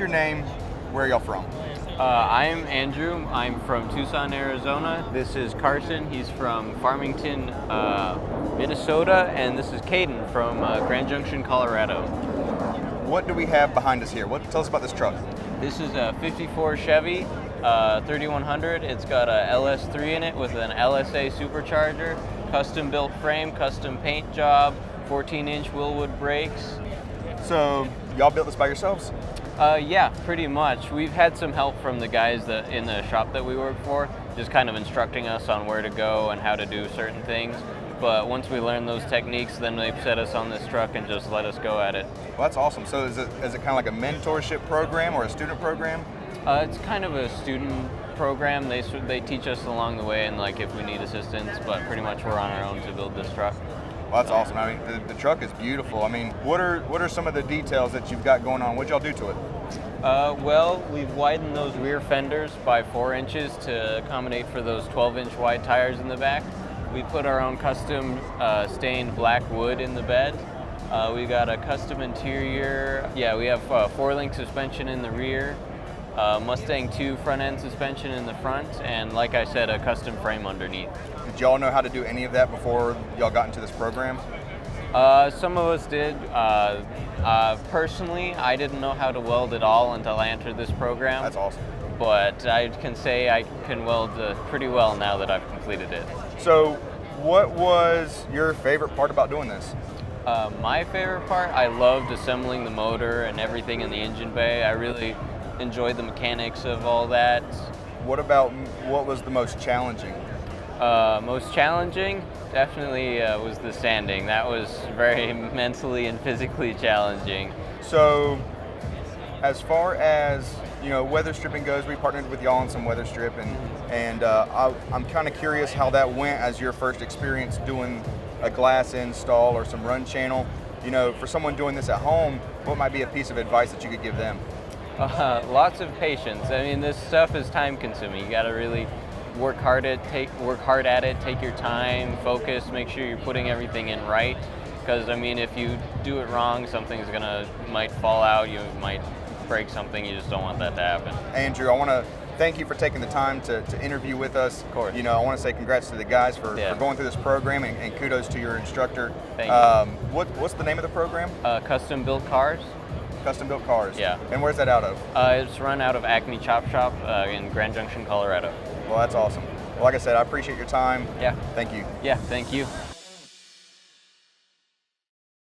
your name? Where are y'all from? I'm Andrew. I'm from Tucson, Arizona. This is Carson. He's from Farmington, Minnesota. And this is Caden from Grand Junction, Colorado. What do we have behind us here? Tell us about this truck. This is a 54 Chevy 3100. It's got a LS3 in it with an LSA supercharger, custom built frame, custom paint job, 14-inch Willwood brakes. So y'all built this by yourselves? Yeah, pretty much. We've had some help from the guys in the shop that we work for, just kind of instructing us on where to go and how to do certain things. But once we learn those techniques, then they set us on this truck and just let us go at it. Well, that's awesome. So is it kind of like a mentorship program or a student program? It's kind of a student program. They teach us along the way and like if we need assistance, but pretty much we're on our own to build this truck. Well, that's awesome. I mean, the truck is beautiful. I mean, what are some of the details that you've got going on? What'd y'all do to it? Well, we've widened those rear fenders by 4 inches to accommodate for those 12-inch wide tires in the back. We put our own custom stained black wood in the bed. We got a custom interior. Yeah, we have 4-link suspension in the rear, Mustang 2 front-end suspension in the front, and like I said, a custom frame underneath. Did y'all know how to do any of that before y'all got into this program? Some of us did. Personally, I didn't know how to weld at all until I entered this program. That's awesome. But I can say I can weld pretty well now that I've completed it. So what was your favorite part about doing this? My favorite part, I loved assembling the motor and everything in the engine bay. I really enjoyed the mechanics of all that. What was the most challenging? Most challenging definitely was the sanding. That was very mentally and physically challenging. So as far as weather stripping goes, we partnered with y'all on some weather strip, and I'm kind of curious how that went as your first experience doing a glass install or some run channel. For someone doing this at home, what might be a piece of advice that you could give them? Lots of patience. I mean, this stuff is time consuming. You got to really work hard at it, take your time, focus, make sure you're putting everything in right. Because I mean, if you do it wrong, something's might fall out, you might break something, you just don't want that to happen. Andrew, I want to thank you for taking the time to interview with us. Of course. I want to say congrats to the guys for going through this program, and kudos to your instructor. Thank you. What's the name of the program? Custom built cars. Custom built cars. Yeah. And where's that out of? It's run out of Acme Chop Shop in Grand Junction, Colorado. Well, that's awesome. Well, like I said, I appreciate your time. Yeah. Thank you. Yeah, thank you.